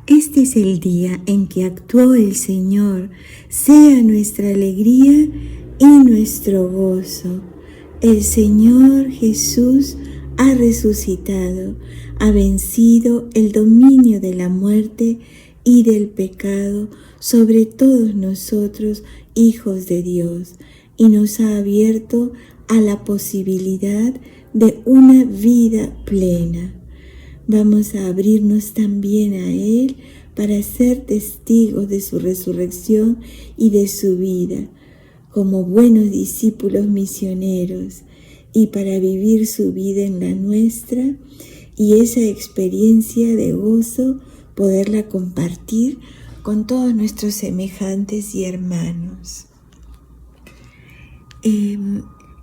Este es el día en que actuó el Señor, sea nuestra alegría y nuestro gozo. El Señor Jesús ha resucitado, ha vencido el dominio de la muerte y del pecado sobre todos nosotros, hijos de Dios, y nos ha abierto a la posibilidad de una vida plena. Vamos a abrirnos también a Él para ser testigos de su resurrección y de su vida, como buenos discípulos misioneros, y para vivir su vida en la nuestra y esa experiencia de gozo poderla compartir con todos nuestros semejantes y hermanos.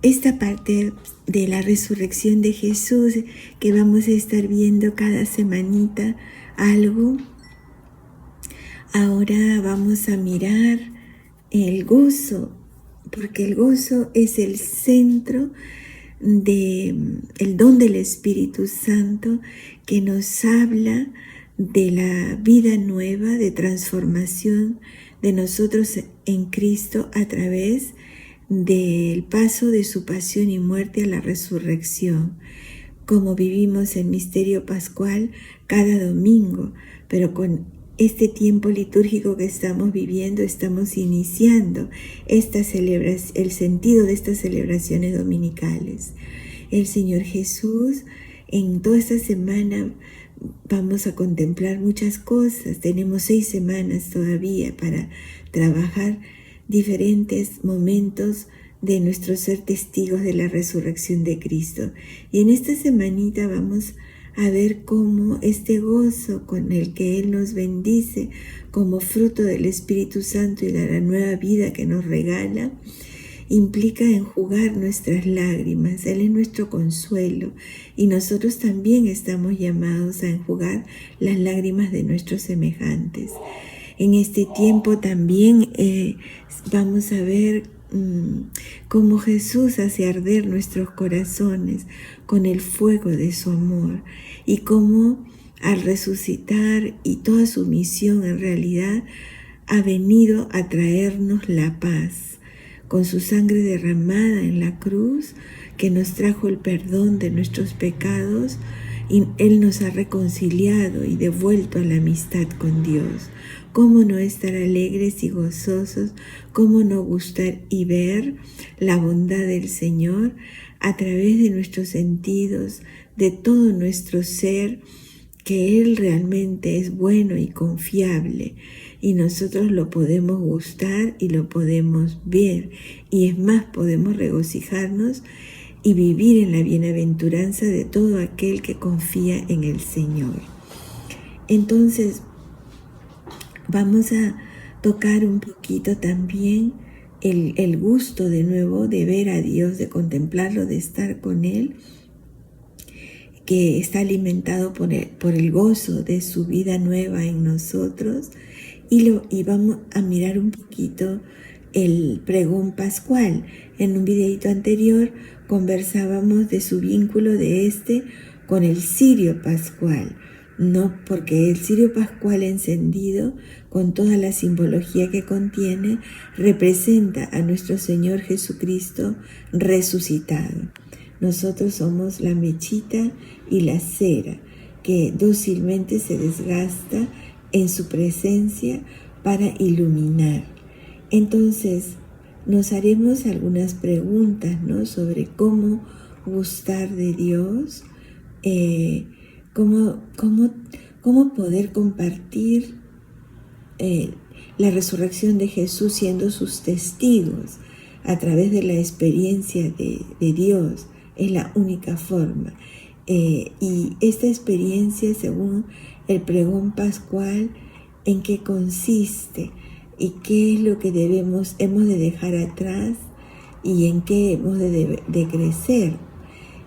Esta parte de la resurrección de Jesús que vamos a estar viendo cada semanita algo. Ahora vamos a mirar el gozo, porque el gozo es el centro del don del Espíritu Santo que nos habla de la vida nueva, de transformación de nosotros en Cristo a través del paso de su pasión y muerte a la resurrección, como vivimos el misterio pascual cada domingo, pero con este tiempo litúrgico que estamos viviendo, estamos iniciando el sentido de estas celebraciones dominicales. El Señor Jesús, en toda esta semana vamos a contemplar muchas cosas. Tenemos 6 semanas todavía para trabajar diferentes momentos de nuestro ser testigos de la resurrección de Cristo. Y en esta semanita vamos a ver cómo este gozo con el que Él nos bendice como fruto del Espíritu Santo y de la nueva vida que nos regala, implica enjugar nuestras lágrimas. Él es nuestro consuelo y nosotros también estamos llamados a enjugar las lágrimas de nuestros semejantes. En este tiempo también vamos a ver cómo Jesús hace arder nuestros corazones con el fuego de su amor y cómo al resucitar y toda su misión en realidad ha venido a traernos la paz con su sangre derramada en la cruz que nos trajo el perdón de nuestros pecados y Él nos ha reconciliado y devuelto a la amistad con Dios. ¿Cómo no estar alegres y gozosos? ¿Cómo no gustar y ver la bondad del Señor a través de nuestros sentidos, de todo nuestro ser, que Él realmente es bueno y confiable? Y nosotros lo podemos gustar y lo podemos ver. Y es más, podemos regocijarnos y vivir en la bienaventuranza de todo aquel que confía en el Señor. Entonces, vamos a tocar un poquito también el gusto de nuevo de ver a Dios, de contemplarlo, de estar con Él, que está alimentado por el gozo de su vida nueva en nosotros. Y vamos a mirar un poquito el pregón pascual. En un videito anterior conversábamos de su vínculo de con el cirio pascual. No, porque el cirio pascual encendido, con toda la simbología que contiene, representa a nuestro Señor Jesucristo resucitado. Nosotros somos la mechita y la cera que dócilmente se desgasta en su presencia para iluminar. Entonces, nos haremos algunas preguntas, ¿no?, sobre cómo gustar de Dios, cómo poder compartir la resurrección de Jesús siendo sus testigos a través de la experiencia de Dios. Es la única forma. Y esta experiencia, según el pregón pascual, ¿en qué consiste? ¿Y qué es lo que hemos de dejar atrás? ¿Y en qué hemos de crecer?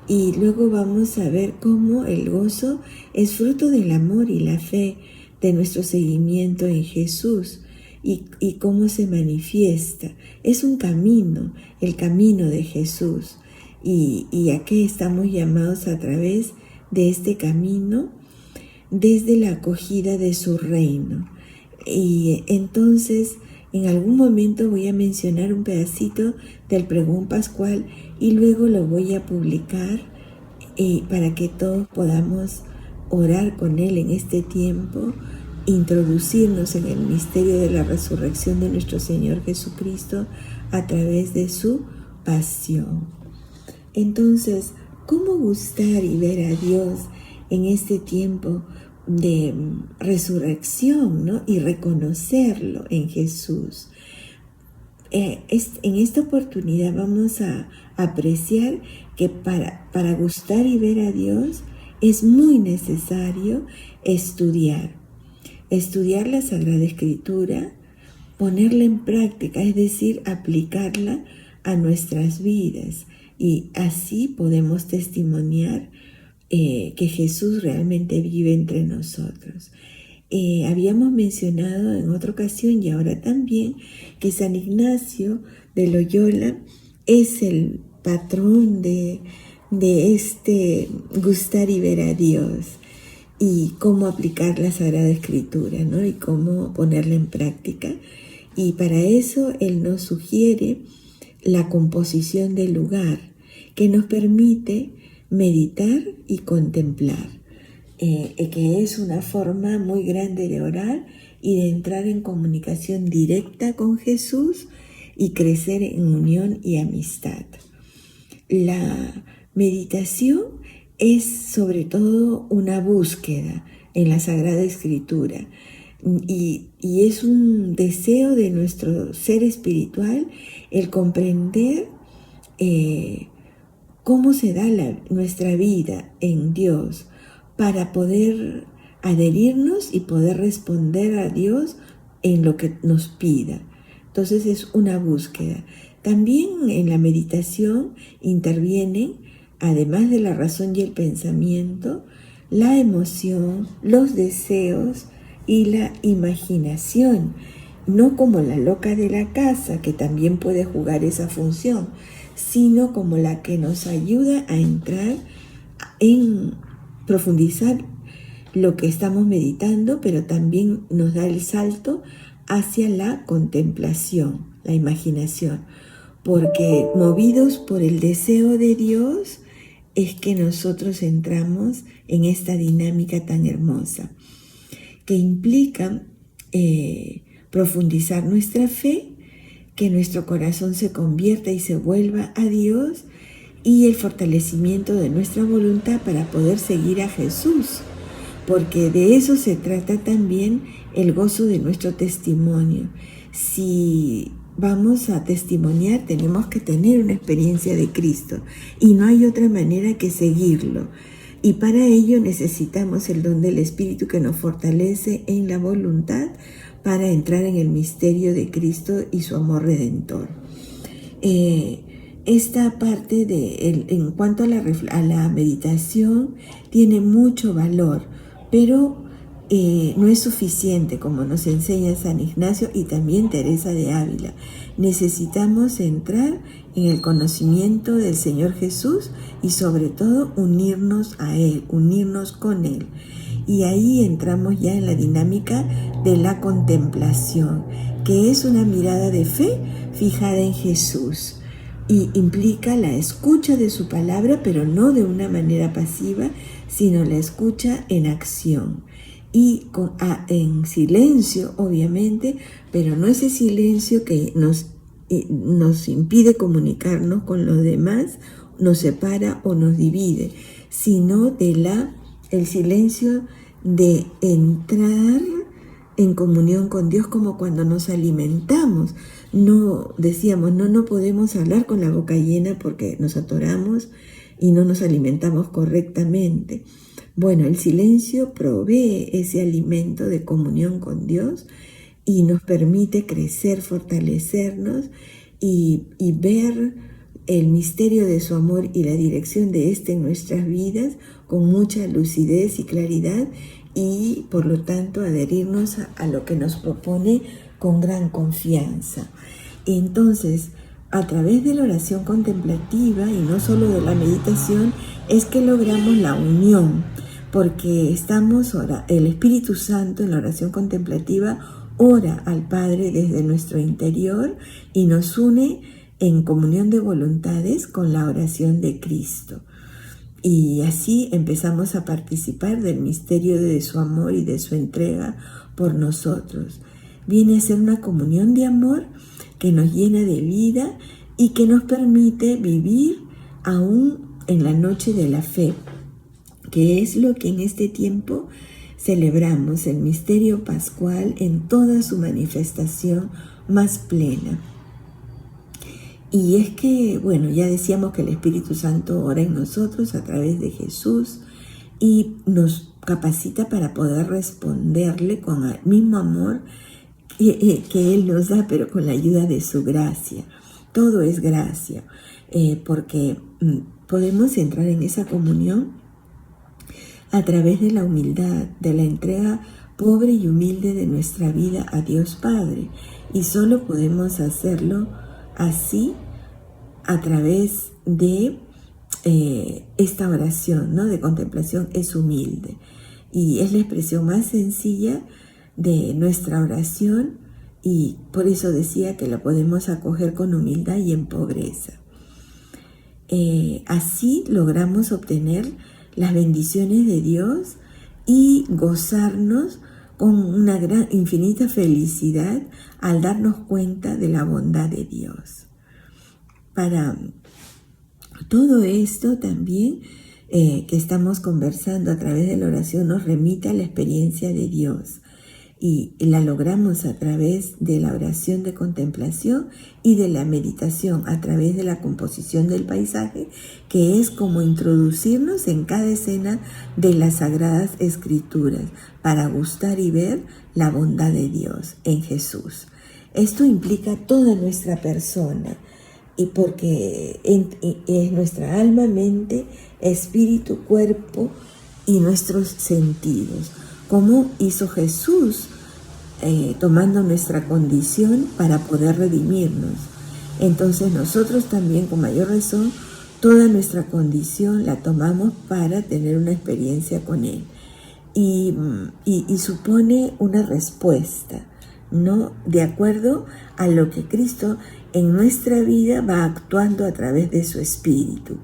Y luego vamos a ver cómo el gozo es fruto del amor y la fe de nuestro seguimiento en Jesús y cómo se manifiesta. Es un camino, el camino de Jesús. ¿Y a qué estamos llamados a través de este camino? desde la acogida de su reino. Y entonces en algún momento voy a mencionar un pedacito del pregón pascual y luego lo voy a publicar para que todos podamos orar con él en este tiempo, introducirnos en el misterio de la resurrección de nuestro Señor Jesucristo a través de su pasión. Entonces, ¿cómo gustar y ver a Dios en este tiempo de resurrección, ¿no? Y reconocerlo en Jesús? En esta oportunidad vamos a apreciar que para gustar y ver a Dios es muy necesario estudiar la Sagrada Escritura, ponerla en práctica, es decir, aplicarla a nuestras vidas, y así podemos testimoniar que Jesús realmente vive entre nosotros. Habíamos mencionado en otra ocasión y ahora también que San Ignacio de Loyola es el patrón de este gustar y ver a Dios y cómo aplicar la Sagrada Escritura, ¿no? Y cómo ponerla en práctica. Y para eso él nos sugiere la composición del lugar, que nos permite meditar y contemplar, que es una forma muy grande de orar y de entrar en comunicación directa con Jesús y crecer en unión y amistad. La meditación es sobre todo una búsqueda en la Sagrada Escritura y es un deseo de nuestro ser espiritual el comprender cómo se da nuestra vida en Dios para poder adherirnos y poder responder a Dios en lo que nos pida. Entonces es una búsqueda. También en la meditación intervienen, además de la razón y el pensamiento, la emoción, los deseos y la imaginación, no como la loca de la casa, que también puede jugar esa función, sino como la que nos ayuda a entrar en profundizar lo que estamos meditando, pero también nos da el salto hacia la contemplación, la imaginación, porque movidos por el deseo de Dios es que nosotros entramos en esta dinámica tan hermosa, que implica profundizar nuestra fe, que nuestro corazón se convierta y se vuelva a Dios, y el fortalecimiento de nuestra voluntad para poder seguir a Jesús, porque de eso se trata también el gozo de nuestro testimonio. Si vamos a testimoniar, tenemos que tener una experiencia de Cristo y no hay otra manera que seguirlo. Y para ello necesitamos el don del Espíritu que nos fortalece en la voluntad para entrar en el misterio de Cristo y su amor redentor. Esta parte en cuanto a la meditación tiene mucho valor, pero no es suficiente, como nos enseña San Ignacio y también Teresa de Ávila. Necesitamos entrar en el conocimiento del Señor Jesús y sobre todo unirnos a Él, unirnos con Él. Y ahí entramos ya en la dinámica de la contemplación, que es una mirada de fe fijada en Jesús. Y implica la escucha de su palabra, pero no de una manera pasiva, sino la escucha en acción. Y en silencio, obviamente, pero no ese silencio que nos impide comunicarnos con los demás, nos separa o nos divide, sino el silencio de entrar en comunión con Dios, como cuando nos alimentamos. No podemos hablar con la boca llena porque nos atoramos y no nos alimentamos correctamente. Bueno, el silencio provee ese alimento de comunión con Dios y nos permite crecer, fortalecernos y ver el misterio de su amor y la dirección de este en nuestras vidas con mucha lucidez y claridad, y por lo tanto adherirnos a lo que nos propone con gran confianza. Entonces, a través de la oración contemplativa y no solo de la meditación, es que logramos la unión, porque el Espíritu Santo en la oración contemplativa ora al Padre desde nuestro interior y nos une en comunión de voluntades con la oración de Cristo. Y así empezamos a participar del misterio de su amor y de su entrega por nosotros. Viene a ser una comunión de amor que nos llena de vida y que nos permite vivir aún en la noche de la fe, que es lo que en este tiempo celebramos, el misterio pascual en toda su manifestación más plena. Y es que, bueno, ya decíamos que el Espíritu Santo ora en nosotros a través de Jesús y nos capacita para poder responderle con el mismo amor que Él nos da, pero con la ayuda de su gracia. Todo es gracia, porque podemos entrar en esa comunión a través de la humildad, de la entrega pobre y humilde de nuestra vida a Dios Padre. Y solo podemos hacerlo así a través de esta oración, ¿no?, de contemplación. Es humilde y es la expresión más sencilla de nuestra oración, y por eso decía que la podemos acoger con humildad y en pobreza. Así logramos obtener las bendiciones de Dios y gozarnos con una gran, infinita felicidad al darnos cuenta de la bondad de Dios. Para todo esto también que estamos conversando a través de la oración nos remite a la experiencia de Dios, y la logramos a través de la oración de contemplación y de la meditación a través de la composición del paisaje, que es como introducirnos en cada escena de las Sagradas Escrituras para gustar y ver la bondad de Dios en Jesús. Esto implica toda nuestra persona, y porque es nuestra alma, mente, espíritu, cuerpo y nuestros sentidos. Como hizo Jesús tomando nuestra condición para poder redimirnos. Entonces nosotros también, con mayor razón, toda nuestra condición la tomamos para tener una experiencia con Él. Y supone una respuesta, ¿no?, de acuerdo a lo que Cristo en nuestra vida va actuando a través de su Espíritu.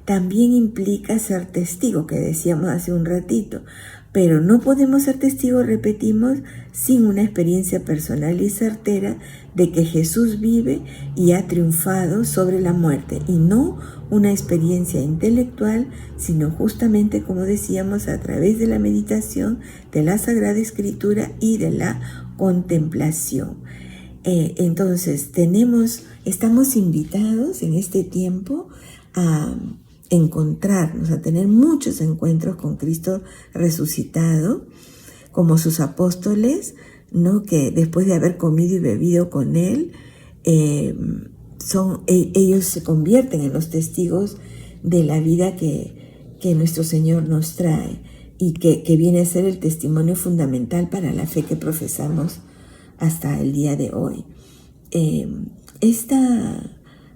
También implica ser testigo, que decíamos hace un ratito, pero no podemos ser testigos, repetimos, sin una experiencia personal y certera de que Jesús vive y ha triunfado sobre la muerte, y no una experiencia intelectual, sino justamente, como decíamos, a través de la meditación, de la Sagrada Escritura y de la contemplación. Entonces, estamos invitados en este tiempo a encontrarnos, a tener muchos encuentros con Cristo resucitado, como sus apóstoles, ¿no?, que después de haber comido y bebido con Él, ellos se convierten en los testigos de la vida que nuestro Señor nos trae, y que viene a ser el testimonio fundamental para la fe que profesamos hasta el día de hoy.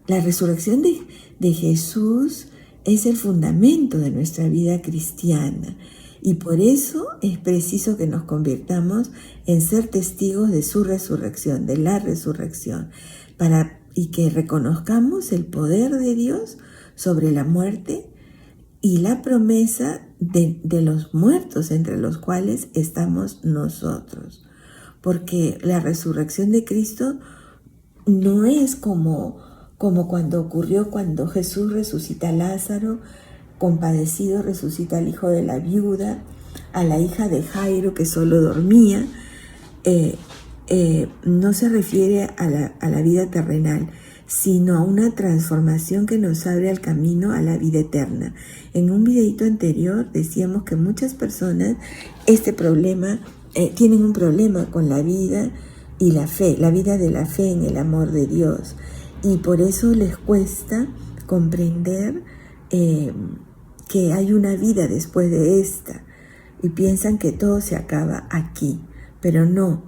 La resurrección de Jesús es el fundamento de nuestra vida cristiana, y por eso es preciso que nos convirtamos en ser testigos de su resurrección, de la resurrección, y que reconozcamos el poder de Dios sobre la muerte y la promesa de los muertos, entre los cuales estamos nosotros. Porque la resurrección de Cristo no es como cuando ocurrió cuando Jesús resucita a Lázaro, compadecido resucita al hijo de la viuda, a la hija de Jairo que solo dormía. No se refiere a la vida terrenal, sino a una transformación que nos abre al camino a la vida eterna. En un videito anterior decíamos que muchas personas tienen un problema con la vida y la fe, la vida de la fe en el amor de Dios. Y por eso les cuesta comprender que hay una vida después de esta, y piensan que todo se acaba aquí, pero no.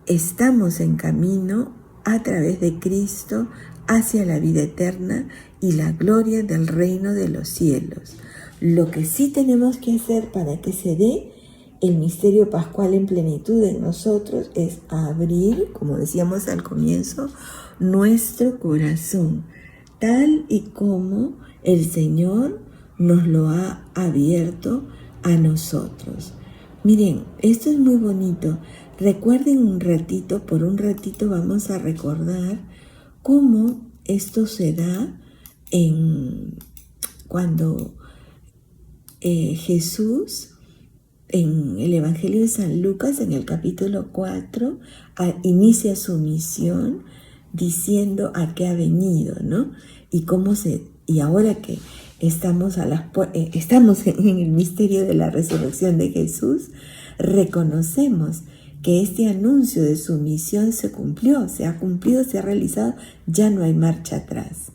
Estamos en camino a través de Cristo hacia la vida eterna y la gloria del reino de los cielos. Lo que sí tenemos que hacer para que se dé el misterio pascual en plenitud en nosotros es abrir, como decíamos al comienzo, nuestro corazón, tal y como el Señor nos lo ha abierto a nosotros. Miren, esto es muy bonito. Recuerden un ratito, por un ratito vamos a recordar cómo esto se da cuando Jesús, en el Evangelio de San Lucas, en el capítulo 4, inicia su misión diciendo a qué ha venido, ¿no? Y ahora que estamos en el misterio de la resurrección de Jesús, reconocemos que este anuncio de su misión se cumplió, se ha cumplido, se ha realizado, ya no hay marcha atrás.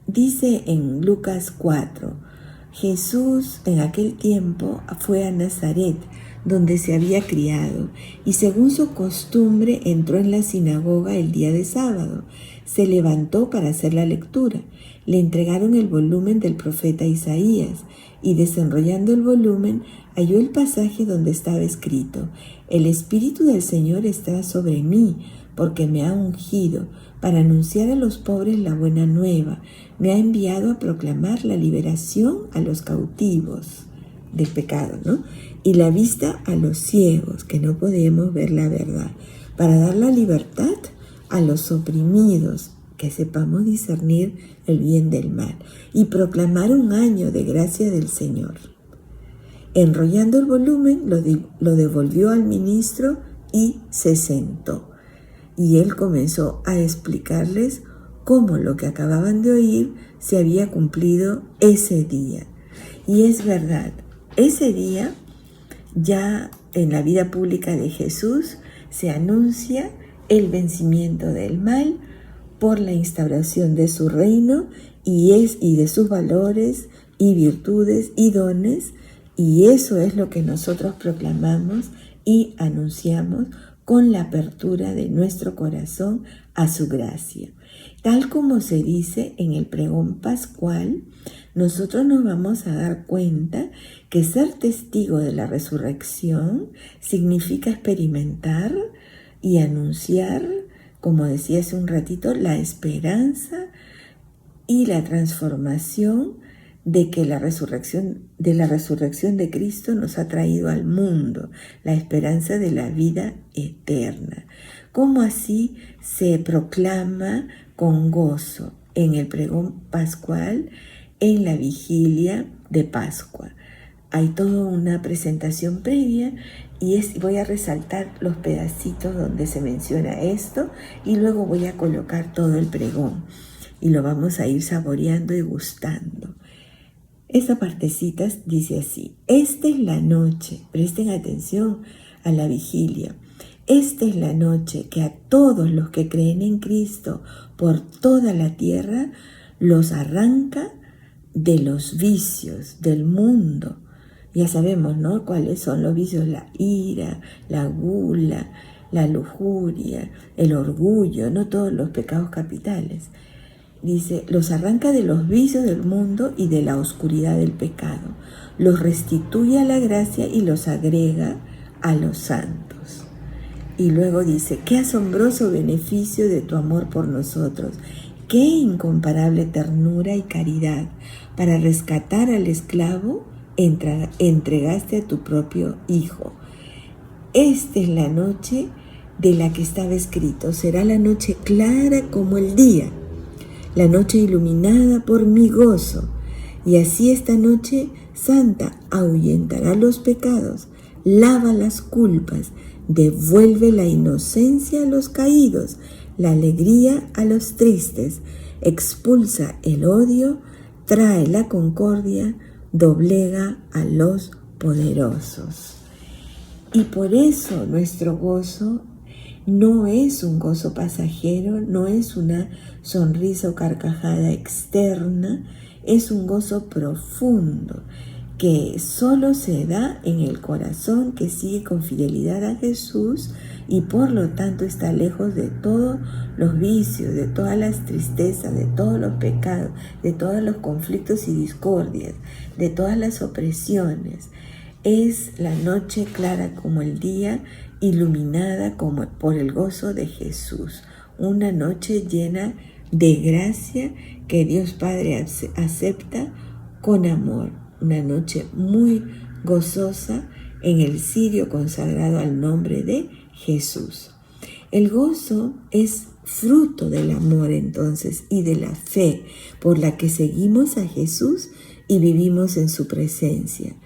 Dice en Lucas 4, Jesús en aquel tiempo fue a Nazaret, donde se había criado, y según su costumbre entró en la sinagoga el día de sábado. Se levantó para hacer la lectura. Le entregaron el volumen del profeta Isaías, y desenrollando el volumen, halló el pasaje donde estaba escrito: El Espíritu del Señor está sobre mí, porque me ha ungido para anunciar a los pobres la buena nueva. Me ha enviado a proclamar la liberación a los cautivos del pecado, ¿no? Y la vista a los ciegos, que no podemos ver la verdad, para dar la libertad a los oprimidos, que sepamos discernir el bien del mal, y proclamar un año de gracia del Señor. Enrollando el volumen, lo devolvió al ministro y se sentó. Y él comenzó a explicarles cómo lo que acababan de oír se había cumplido ese día. Y es verdad, ese día ya en la vida pública de Jesús se anuncia el vencimiento del mal por la instauración de su reino y de sus valores y virtudes y dones, y eso es lo que nosotros proclamamos y anunciamos con la apertura de nuestro corazón a su gracia. Tal como se dice en el pregón pascual, nosotros nos vamos a dar cuenta que ser testigo de la resurrección significa experimentar y anunciar, como decía hace un ratito, la esperanza y la transformación de la resurrección de Cristo nos ha traído al mundo, la esperanza de la vida eterna. Como así se proclama con gozo en el pregón pascual, en la vigilia de Pascua. Hay toda una presentación previa y voy a resaltar los pedacitos donde se menciona esto y luego voy a colocar todo el pregón y lo vamos a ir saboreando y gustando. Esta partecita dice así: esta es la noche, presten atención a la vigilia. Esta es la noche que a todos los que creen en Cristo por toda la tierra los arranca de los vicios del mundo. Ya sabemos, ¿no?, cuáles son los vicios: la ira, la gula, la lujuria, el orgullo, no todos los pecados capitales. Dice, los arranca de los vicios del mundo y de la oscuridad del pecado. Los restituye a la gracia y los agrega a los santos. Y luego dice, qué asombroso beneficio de tu amor por nosotros. Qué incomparable ternura y caridad. Para rescatar al esclavo, entregaste a tu propio Hijo. Esta es la noche de la que estaba escrito. Será la noche clara como el día, la noche iluminada por mi gozo. Y así esta noche santa ahuyentará los pecados, lava las culpas, devuelve la inocencia a los caídos, la alegría a los tristes, expulsa el odio, trae la concordia, doblega a los poderosos. Y por eso nuestro gozo no es un gozo pasajero, no es una sonrisa o carcajada externa, es un gozo profundo que solo se da en el corazón que sigue con fidelidad a Jesús y por lo tanto está lejos de todos los vicios, de todas las tristezas, de todos los pecados, de todos los conflictos y discordias, de todas las opresiones. Es la noche clara como el día, iluminada como por el gozo de Jesús. Una noche llena de gracia que Dios Padre acepta con amor. Una noche muy gozosa en el cirio consagrado al nombre de Jesús. El gozo es fruto del amor entonces y de la fe por la que seguimos a Jesús y vivimos en su presencia.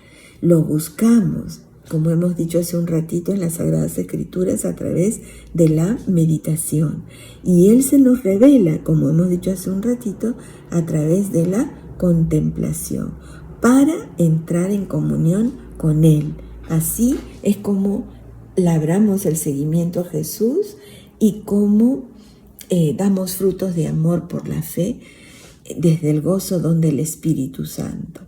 Lo buscamos, como hemos dicho hace un ratito, en las Sagradas Escrituras a través de la meditación. Y Él se nos revela, como hemos dicho hace un ratito, a través de la contemplación, para entrar en comunión con Él. Así es como labramos el seguimiento a Jesús y cómo damos frutos de amor por la fe desde el gozo don del Espíritu Santo.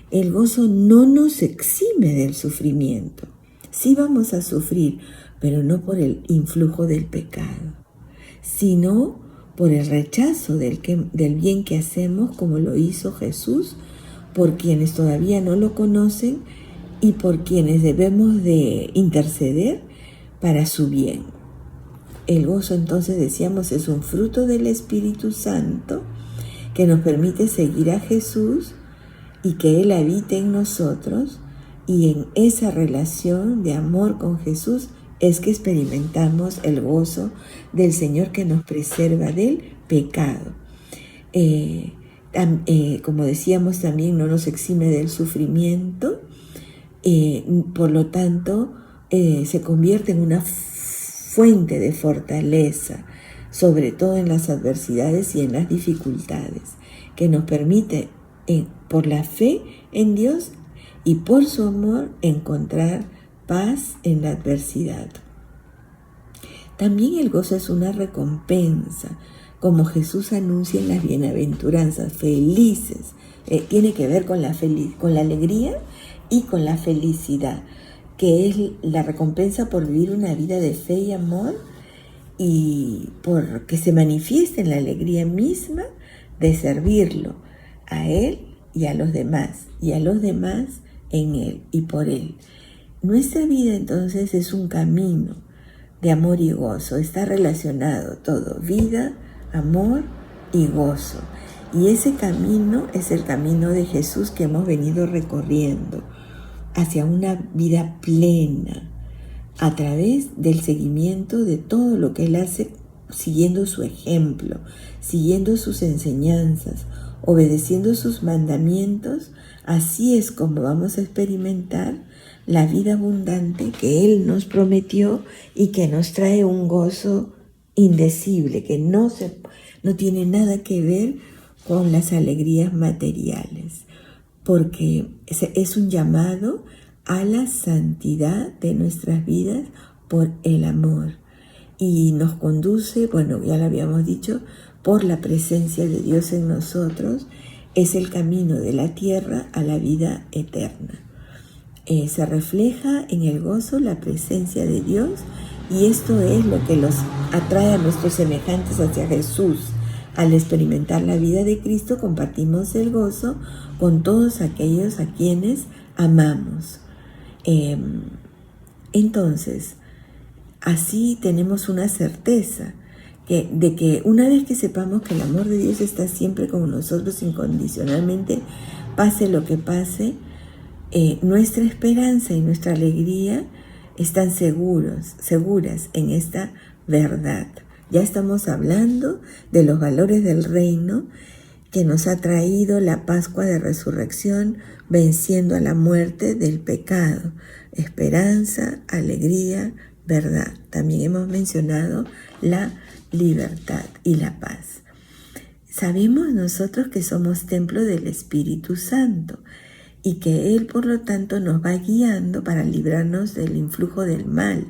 El gozo no nos exime del sufrimiento. Sí vamos a sufrir, pero no por el influjo del pecado, sino por el rechazo del bien que hacemos, como lo hizo Jesús, por quienes todavía no lo conocen y por quienes debemos de interceder para su bien. El gozo, entonces, decíamos, es un fruto del Espíritu Santo que nos permite seguir a Jesús y que Él habite en nosotros, y en esa relación de amor con Jesús es que experimentamos el gozo del Señor que nos preserva del pecado. Como decíamos, también no nos exime del sufrimiento, por lo tanto se convierte en una fuente de fortaleza, sobre todo en las adversidades y en las dificultades, que nos permite por la fe en Dios y por su amor encontrar paz en la adversidad. También el gozo es una recompensa, como Jesús anuncia en las bienaventuranzas, felices. Tiene que ver con la alegría y con la felicidad, que es la recompensa por vivir una vida de fe y amor y por que se manifieste en la alegría misma de servirlo a Él y a los demás en Él y por Él. Nuestra vida entonces es un camino de amor y gozo, está relacionado todo, vida, amor y gozo. Y ese camino es el camino de Jesús que hemos venido recorriendo hacia una vida plena a través del seguimiento de todo lo que Él hace, siguiendo su ejemplo, siguiendo sus enseñanzas, obedeciendo sus mandamientos. Así es como vamos a experimentar la vida abundante que Él nos prometió y que nos trae un gozo indecible, que no tiene nada que ver con las alegrías materiales, porque es un llamado a la santidad de nuestras vidas por el amor, y nos conduce, bueno, ya lo habíamos dicho, por la presencia de Dios en nosotros. Es el camino de la tierra a la vida eterna. Se refleja en el gozo la presencia de Dios, y esto es lo que los atrae a nuestros semejantes hacia Jesús. Al experimentar la vida de Cristo, compartimos el gozo con todos aquellos a quienes amamos. Entonces, así tenemos una certeza de que una vez que sepamos que el amor de Dios está siempre con nosotros incondicionalmente, pase lo que pase, nuestra esperanza y nuestra alegría están seguras en esta verdad. Ya estamos hablando de los valores del reino que nos ha traído la Pascua de Resurrección, venciendo a la muerte del pecado. Esperanza, alegría, verdad. También hemos mencionado la libertad y la paz. Sabemos nosotros que somos templo del Espíritu Santo y que Él, por lo tanto, nos va guiando para librarnos del influjo del mal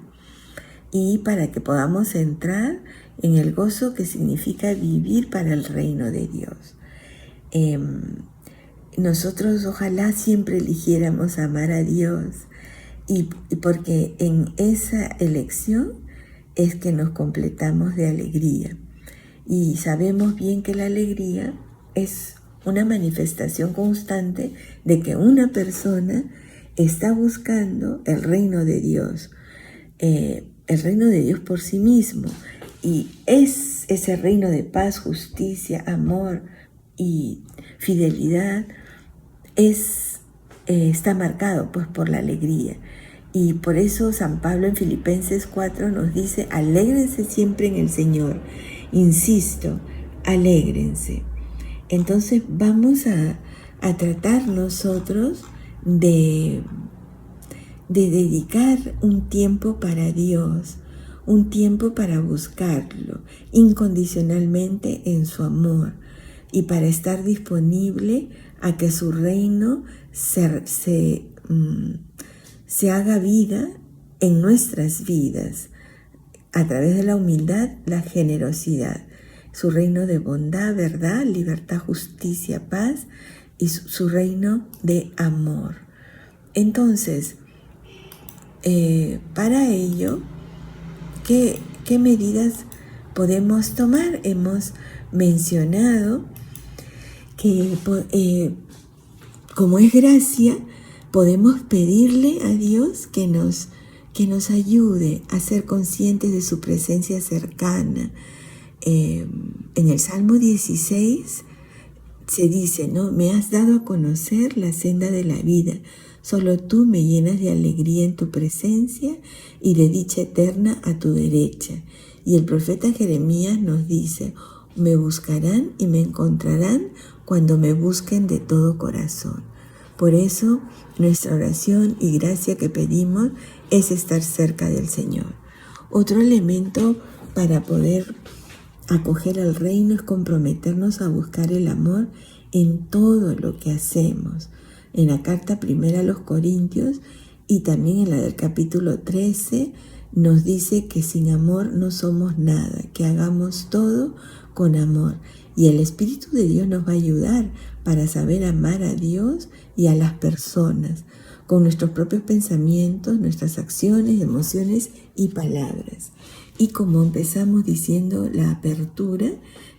y para que podamos entrar en el gozo que significa vivir para el reino de Dios. nosotros ojalá siempre eligiéramos amar a Dios, y porque en esa elección es que nos completamos de alegría. Y sabemos bien que la alegría es una manifestación constante de que una persona está buscando el reino de Dios, el reino de Dios por sí mismo. Y es ese reino de paz, justicia, amor y fidelidad está marcado pues por la alegría. Y por eso San Pablo en Filipenses 4 nos dice: alégrense siempre en el Señor. Insisto, alégrense. Entonces vamos a tratar nosotros de dedicar un tiempo para Dios, un tiempo para buscarlo incondicionalmente en su amor, y para estar disponible a que su reino se haga vida en nuestras vidas a través de la humildad, la generosidad, su reino de bondad, verdad, libertad, justicia, paz, y su reino de amor. Entonces, para ello, ¿qué medidas podemos tomar? Hemos mencionado que como es gracia, podemos pedirle a Dios que nos ayude a ser conscientes de su presencia cercana. En el Salmo 16 se dice, ¿no? Me has dado a conocer la senda de la vida. Solo tú me llenas de alegría en tu presencia y de dicha eterna a tu derecha. Y el profeta Jeremías nos dice, me buscarán y me encontrarán cuando me busquen de todo corazón. Por eso, nuestra oración y gracia que pedimos es estar cerca del Señor. Otro elemento para poder acoger al reino es comprometernos a buscar el amor en todo lo que hacemos. En la carta primera a los Corintios y también en la del capítulo 13 nos dice que sin amor no somos nada, que hagamos todo con amor. Y el Espíritu de Dios nos va a ayudar para saber amar a Dios y a las personas, con nuestros propios pensamientos, nuestras acciones, emociones y palabras. Y como empezamos diciendo la apertura,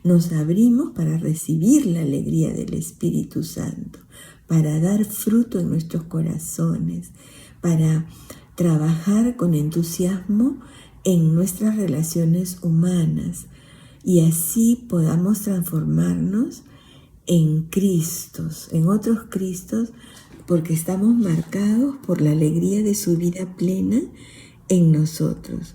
nos abrimos para recibir la alegría del Espíritu Santo, para dar fruto en nuestros corazones, para trabajar con entusiasmo en nuestras relaciones humanas, y así podamos transformarnos en Cristos, en otros Cristos, porque estamos marcados por la alegría de su vida plena en nosotros.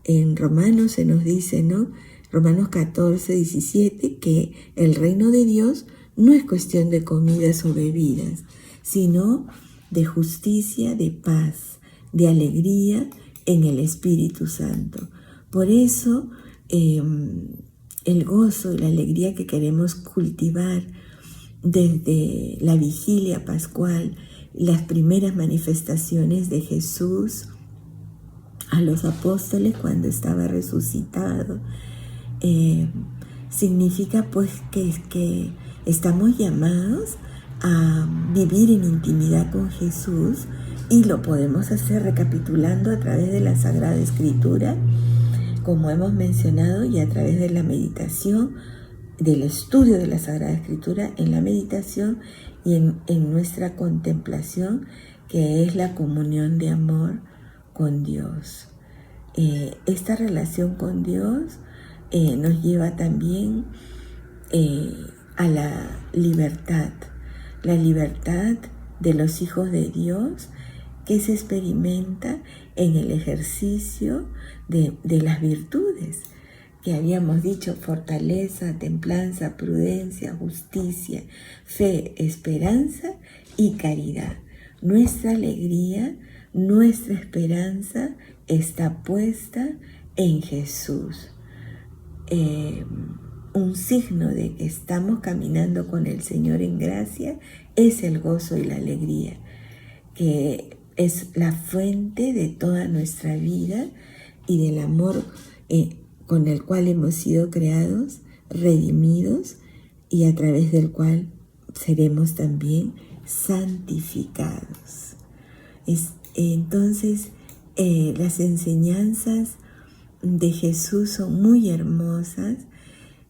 En Romanos se nos dice, ¿no? Romanos 14, 17, que el reino de Dios no es cuestión de comidas o bebidas, sino de justicia, de paz, de alegría en el Espíritu Santo. Por eso, el gozo y la alegría que queremos cultivar desde la vigilia pascual, las primeras manifestaciones de Jesús a los apóstoles cuando estaba resucitado, significa pues que estamos llamados a vivir en intimidad con Jesús, y lo podemos hacer recapitulando a través de la Sagrada Escritura, como hemos mencionado, y a través de la meditación, del estudio de la Sagrada Escritura, en la meditación y en nuestra contemplación, que es la comunión de amor con Dios. Esta relación con Dios nos lleva también a la libertad de los hijos de Dios, que se experimenta en el ejercicio de las virtudes que habíamos dicho: fortaleza, templanza, prudencia, justicia, fe, esperanza y caridad. Nuestra alegría, nuestra esperanza está puesta en Jesús. Un signo de que estamos caminando con el Señor en gracia es el gozo y la alegría, que es la fuente de toda nuestra vida y del amor con el cual hemos sido creados, redimidos, y a través del cual seremos también santificados. Entonces, las enseñanzas de Jesús son muy hermosas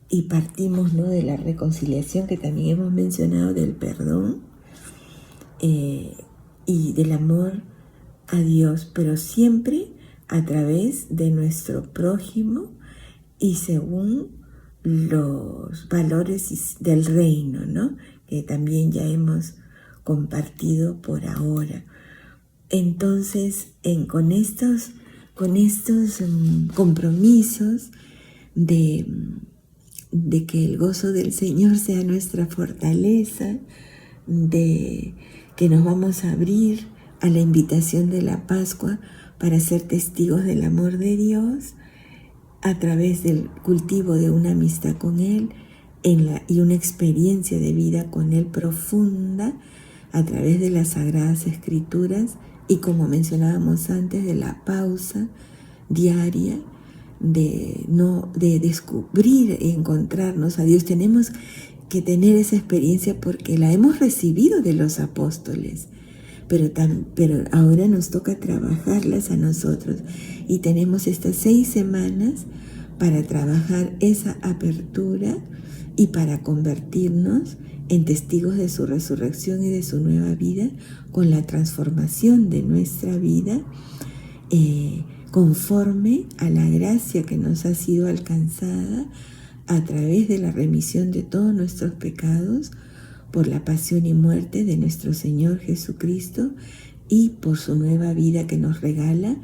y partimos, ¿no?, de la reconciliación que también hemos mencionado, del perdón y del amor a Dios, pero siempre a través de nuestro prójimo y según los valores del reino, ¿no?, que también ya hemos compartido por ahora. Entonces, con estos compromisos de que el gozo del Señor sea nuestra fortaleza, de que nos vamos a abrir a la invitación de la Pascua para ser testigos del amor de Dios a través del cultivo de una amistad con Él y una experiencia de vida con Él profunda a través de las Sagradas Escrituras y, como mencionábamos antes, de la pausa diaria de descubrir y encontrarnos a Dios. Tenemos que tener esa experiencia porque la hemos recibido de los apóstoles, pero ahora nos toca trabajarlas a nosotros y tenemos estas 6 semanas para trabajar esa apertura y para convertirnos en testigos de su resurrección y de su nueva vida, con la transformación de nuestra vida conforme a la gracia que nos ha sido alcanzada a través de la remisión de todos nuestros pecados por la pasión y muerte de nuestro Señor Jesucristo y por su nueva vida que nos regala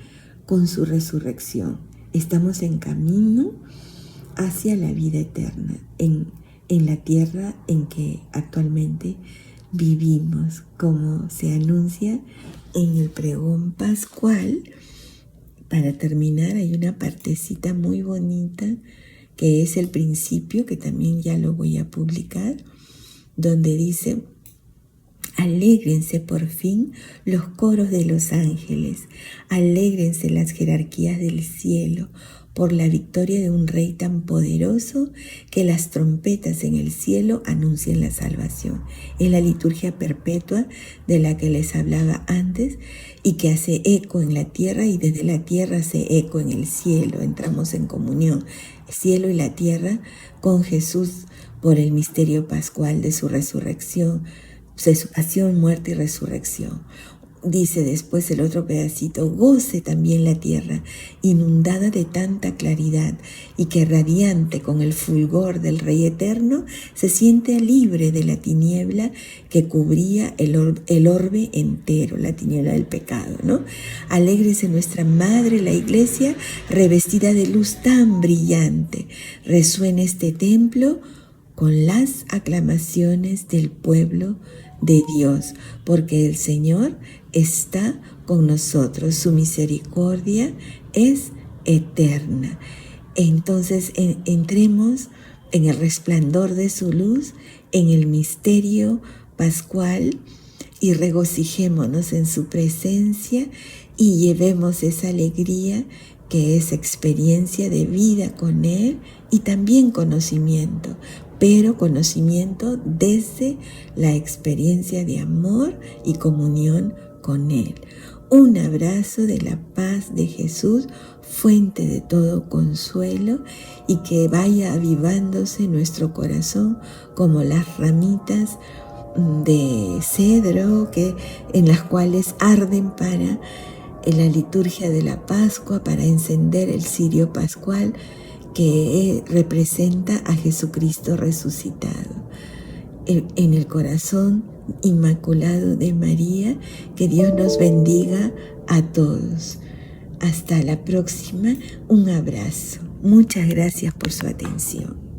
con su resurrección. Estamos en camino hacia la vida eterna en la tierra en que actualmente vivimos, como se anuncia en el pregón pascual. Para terminar, hay una partecita muy bonita que es el principio, que también ya lo voy a publicar, donde dice: alégrense por fin los coros de los ángeles, alégrense las jerarquías del cielo por la victoria de un rey tan poderoso que las trompetas en el cielo anuncien la salvación. Es la liturgia perpetua de la que les hablaba antes y que hace eco en la tierra y desde la tierra hace eco en el cielo. Entramos en comunión, el cielo y la tierra, con Jesús por el misterio pascual de su resurrección, de su pasión, muerte y resurrección. Dice después el otro pedacito: goce también la tierra, inundada de tanta claridad, y que radiante con el fulgor del Rey Eterno, se siente libre de la tiniebla que cubría el orbe entero, la tiniebla del pecado, ¿no? Alégrese nuestra Madre, la Iglesia, revestida de luz tan brillante. Resuena este templo con las aclamaciones del pueblo de Dios, porque el Señor está con nosotros, su misericordia es eterna. Entonces entremos en el resplandor de su luz, en el misterio pascual, y regocijémonos en su presencia y llevemos esa alegría que es experiencia de vida con Él y también conocimiento, pero conocimiento desde la experiencia de amor y comunión con Él. Un abrazo de la paz de Jesús, fuente de todo consuelo, y que vaya avivándose nuestro corazón como las ramitas de cedro en las cuales arden para la liturgia de la Pascua, para encender el cirio pascual que representa a Jesucristo resucitado. En el corazón inmaculado de María, que Dios nos bendiga a todos. Hasta la próxima, un abrazo. Muchas gracias por su atención.